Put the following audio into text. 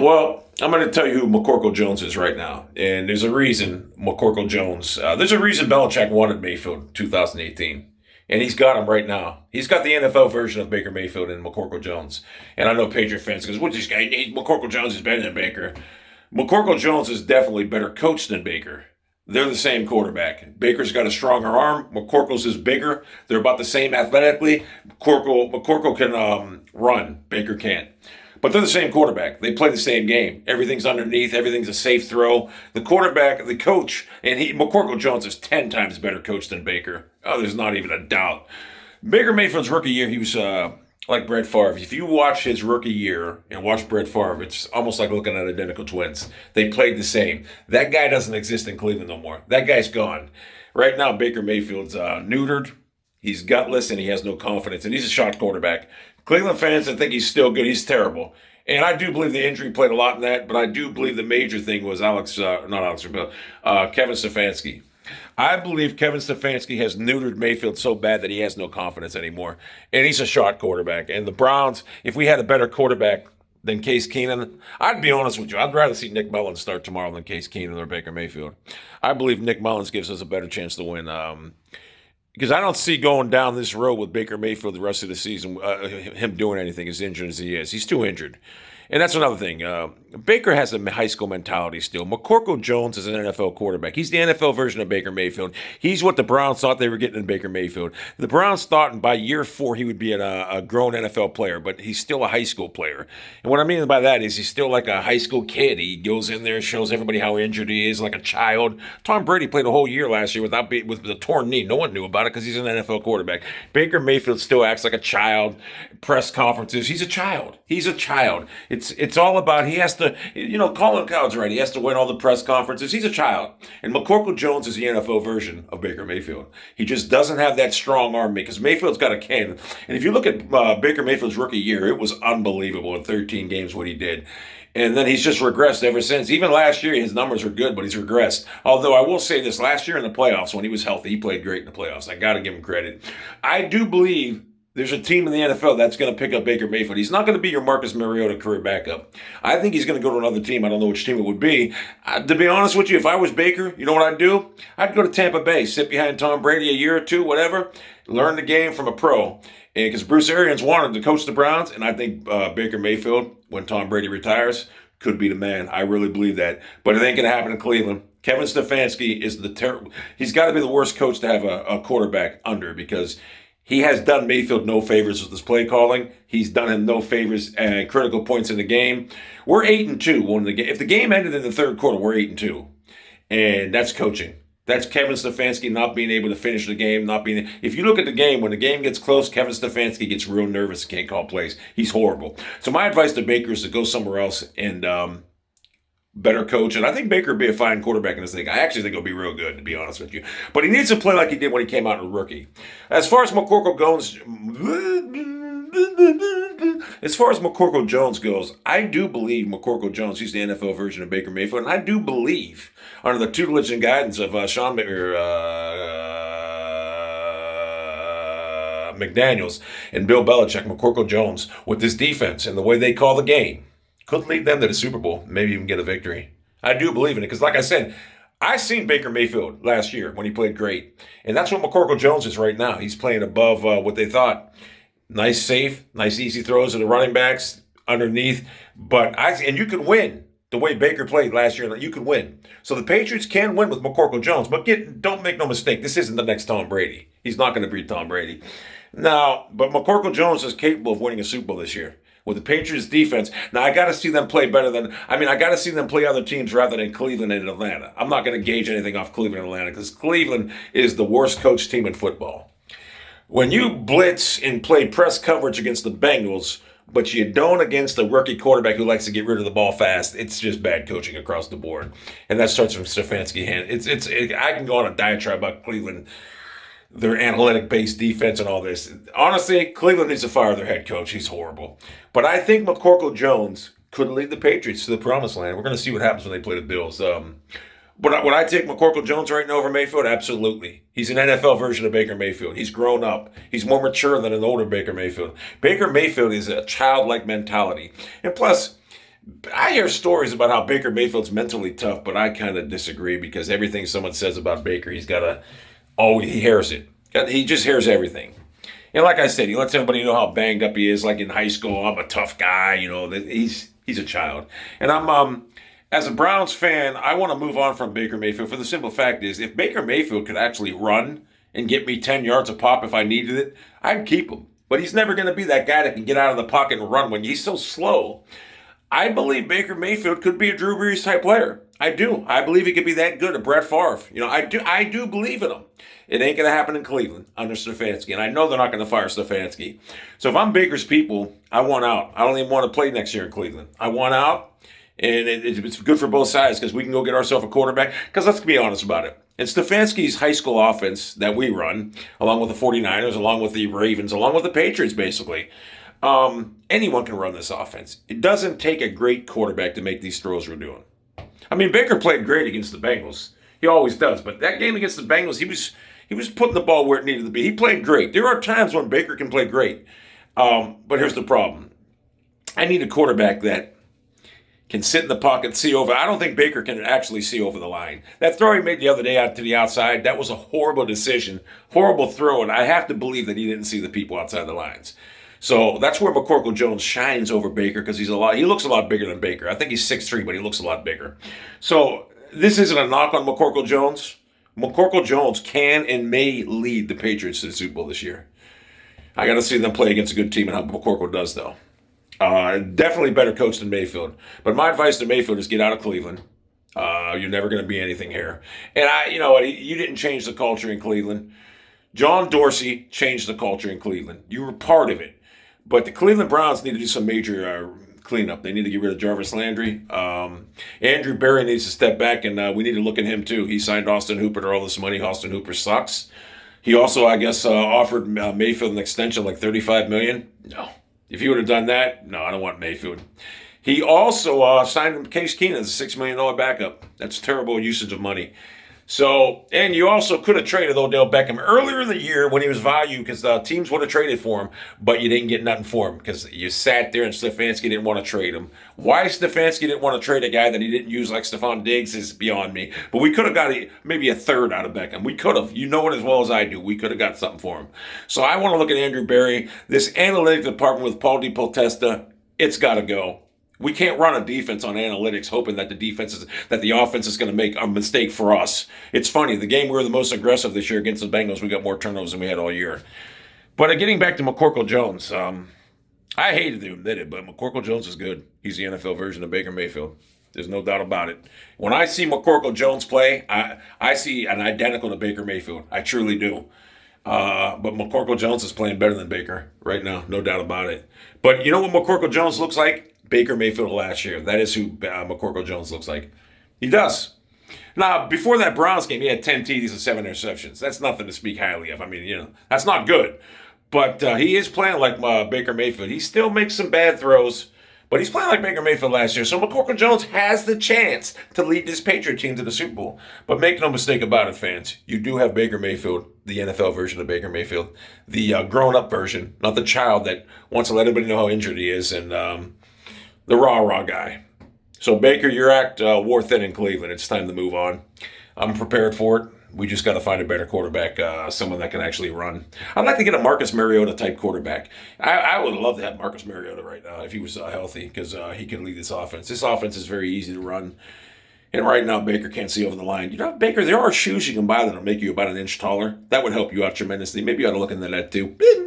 Well, I'm going to tell you who McCorkle Jones is right now. And there's a reason McCorkle Jones, there's a reason Belichick wanted Mayfield in 2018. And he's got him right now. He's got the NFL version of Baker Mayfield and McCorkle Jones. And I know Patriot fans goes, what's this guy? McCorkle Jones is better than Baker. McCorkle Jones is definitely better coached than Baker. They're the same quarterback. Baker's got a stronger arm. McCorkle's is bigger. They're about the same athletically. McCorkle can run. Baker can't. But they're the same quarterback. They play the same game. Everything's underneath. Everything's a safe throw. The quarterback, the coach, and McCorkle Jones is 10 times better coach than Baker. Oh, there's not even a doubt. Baker Mayfield's rookie year, he was like Brett Favre. If you watch his rookie year and watch Brett Favre, it's almost like looking at identical twins. They played the same. That guy doesn't exist in Cleveland no more. That guy's gone. Right now, Baker Mayfield's neutered. He's gutless and he has no confidence. And he's a shot quarterback. Cleveland fans that think he's still good, he's terrible. And I do believe the injury played a lot in that, but I do believe the major thing was Kevin Stefanski. I believe Kevin Stefanski has neutered Mayfield so bad that he has no confidence anymore. And he's a shot quarterback. And the Browns, if we had a better quarterback than Case Keenum, I'd be honest with you, I'd rather see Nick Mullins start tomorrow than Case Keenum or Baker Mayfield. I believe Nick Mullins gives us a better chance to win. Because I don't see going down this road with Baker Mayfield the rest of the season, him doing anything as injured as he is. He's too injured. And that's another thing. Baker has a high school mentality still. McCorkle Jones is an NFL quarterback. He's the NFL version of Baker Mayfield. He's what the Browns thought they were getting in Baker Mayfield. The Browns thought by year 4 he would be a grown NFL player, but he's still a high school player. And what I mean by that is he's still like a high school kid. He goes in there, shows everybody how injured he is, like a child. Tom Brady played a whole year last year with a torn knee. No one knew about it because he's an NFL quarterback. Baker Mayfield still acts like a child. Press conferences. He's a child. He's a child. It's all about he has to, Colin Coward's right. He has to win all the press conferences. He's a child. And McCorkle Jones is the NFL version of Baker Mayfield. He just doesn't have that strong arm because Mayfield's got a cannon. And if you look at Baker Mayfield's rookie year, it was unbelievable in 13 games what he did. And then he's just regressed ever since. Even last year, his numbers were good, but he's regressed. Although I will say this, last year in the playoffs, when he was healthy, he played great in the playoffs. I got to give him credit. I do believe there's a team in the NFL that's going to pick up Baker Mayfield. He's not going to be your Marcus Mariota career backup. I think he's going to go to another team. I don't know which team it would be. To be honest with you, if I was Baker, you know what I'd do? I'd go to Tampa Bay, sit behind Tom Brady a year or two, whatever, learn the game from a pro. And because Bruce Arians wanted to coach the Browns, and I think Baker Mayfield, when Tom Brady retires, could be the man. I really believe that. But it ain't going to happen in Cleveland. Kevin Stefanski is he's got to be the worst coach to have a quarterback under because he has done Mayfield no favors with his play calling. He's done him no favors at critical points in the game. We're 8-2. If the game ended in the third quarter, we're 8-2. And that's coaching. That's Kevin Stefanski not being able to finish the game, if you look at the game, when the game gets close, Kevin Stefanski gets real nervous, can't call plays. He's horrible. So my advice to Baker is to go somewhere else and better coach. And I think Baker would be a fine quarterback in this thing. I actually think he'll be real good, to be honest with you. But he needs to play like he did when he came out as a rookie. As far as McCorkle Jones goes, I do believe McCorkle Jones, he's the NFL version of Baker Mayfield, and I do believe, under the tutelage and guidance of McDaniels and Bill Belichick, McCorkle Jones, with this defense and the way they call the game, could lead them to the Super Bowl, maybe even get a victory. I do believe in it because, like I said, I seen Baker Mayfield last year when he played great. And that's what McCorkle Jones is right now. He's playing above what they thought. Nice safe, nice easy throws to the running backs underneath. And you could win the way Baker played last year. You could win. So the Patriots can win with McCorkle Jones. But don't make no mistake, this isn't the next Tom Brady. He's not going to beat Tom Brady. Now, but McCorkle Jones is capable of winning a Super Bowl this year. With the Patriots defense. Now, I got to see them play I got to see them play other teams rather than Cleveland and Atlanta. I'm not going to gauge anything off Cleveland and Atlanta because Cleveland is the worst coached team in football. When you blitz and play press coverage against the Bengals, but you don't against a rookie quarterback who likes to get rid of the ball fast, it's just bad coaching across the board. And that starts from Stefanski hand. I can go on a diatribe about Cleveland, their analytic-based defense and all this. Honestly, Cleveland needs to fire their head coach. He's horrible. But I think McCorkle Jones could lead the Patriots to the promised land. We're going to see what happens when they play the Bills. But would I take McCorkle Jones right now over Mayfield? Absolutely. He's an NFL version of Baker Mayfield. He's grown up. He's more mature than an older Baker Mayfield. Baker Mayfield is a childlike mentality. And plus, I hear stories about how Baker Mayfield's mentally tough, but I kind of disagree because everything someone says about Baker, he's got to, oh, he hears it. He just hears everything. And like I said, he lets everybody know how banged up he is. Like in high school, I'm a tough guy. He's a child. And I'm as a Browns fan, I want to move on from Baker Mayfield for the simple fact is if Baker Mayfield could actually run and get me 10 yards a pop if I needed it, I'd keep him. But he's never going to be that guy that can get out of the pocket and run when he's so slow. I believe Baker Mayfield could be a Drew Brees type player. I do. I believe he could be that good, a Brett Favre. I do believe in him. It ain't going to happen in Cleveland under Stefanski, and I know they're not going to fire Stefanski. So if I'm Baker's people, I want out. I don't even want to play next year in Cleveland. I want out, and it's good for both sides because we can go get ourselves a quarterback. Because let's be honest about it. In Stefanski's high school offense that we run, along with the 49ers, along with the Ravens, along with the Patriots, basically, anyone can run this offense. It doesn't take a great quarterback to make these throws we're doing. I mean, Baker played great against the Bengals. He always does. But that game against the Bengals, he was putting the ball where it needed to be. He played great. There are times when Baker can play great. But here's the problem. I need a quarterback that can sit in the pocket, see over. I don't think Baker can actually see over the line. That throw he made the other day out to the outside, that was a horrible decision, horrible throw, and I have to believe that he didn't see the people outside the lines. So that's where McCorkle Jones shines over Baker because he looks a lot bigger than Baker. I think he's 6'3", but he looks a lot bigger. So this isn't a knock on McCorkle Jones. McCorkle Jones can and may lead the Patriots to the Super Bowl this year. I got to see them play against a good team and how McCorkle does, though. Definitely better coach than Mayfield. But my advice to Mayfield is get out of Cleveland. You're never going to be anything here. And you know what? You didn't change the culture in Cleveland. John Dorsey changed the culture in Cleveland. You were part of it. But the Cleveland Browns need to do some major cleanup. They need to get rid of Jarvis Landry. Andrew Berry needs to step back, and we need to look at him too. He signed Austin Hooper to all this money. Austin Hooper sucks. He also, I guess, offered Mayfield an extension like $35 million. No. If he would have done that, no, I don't want Mayfield. He also signed Case Keenum as a $6 million backup. That's terrible usage of money. So, and you also could have traded Odell Beckham earlier in the year when he was value because teams would have traded for him, but you didn't get nothing for him because you sat there and Stefanski didn't want to trade him. Why Stefanski didn't want to trade a guy that he didn't use like Stephon Diggs is beyond me. But we could have got maybe a third out of Beckham. We could have. You know it as well as I do. We could have got something for him. So I want to look at Andrew Berry. This analytics department with Paul DePotesta, it's got to go. We can't run a defense on analytics hoping that the offense is going to make a mistake for us. It's funny, the game we were the most aggressive this year against the Bengals, we got more turnovers than we had all year. But getting back to McCorkle Jones, I hated to admit it, but McCorkle Jones is good. He's the NFL version of Baker Mayfield. There's no doubt about it. When I see McCorkle Jones play, I see an identical to Baker Mayfield. I truly do. But McCorkle Jones is playing better than Baker right now, no doubt about it. But you know what McCorkle Jones looks like? Baker Mayfield last year. That is who McCorkle Jones looks like. He does. Now, before that Browns game, he had 10 TDs and 7 interceptions. That's nothing to speak highly of. I mean, that's not good. But he is playing like Baker Mayfield. He still makes some bad throws, but he's playing like Baker Mayfield last year. So McCorkle Jones has the chance to lead this Patriot team to the Super Bowl. But make no mistake about it, fans. You do have Baker Mayfield, the NFL version of Baker Mayfield, the grown-up version, not the child that wants to let everybody know how injured he is, and the rah-rah guy. So, Baker, your act wore thin in Cleveland. It's time to move on. I'm prepared for it. We just got to find a better quarterback, someone that can actually run. I'd like to get a Marcus Mariota-type quarterback. I would love to have Marcus Mariota right now if he was healthy because he can lead this offense. This offense is very easy to run. And right now, Baker can't see over the line. You know, Baker, there are shoes you can buy that will make you about an inch taller. That would help you out tremendously. Maybe you ought to look into that, too.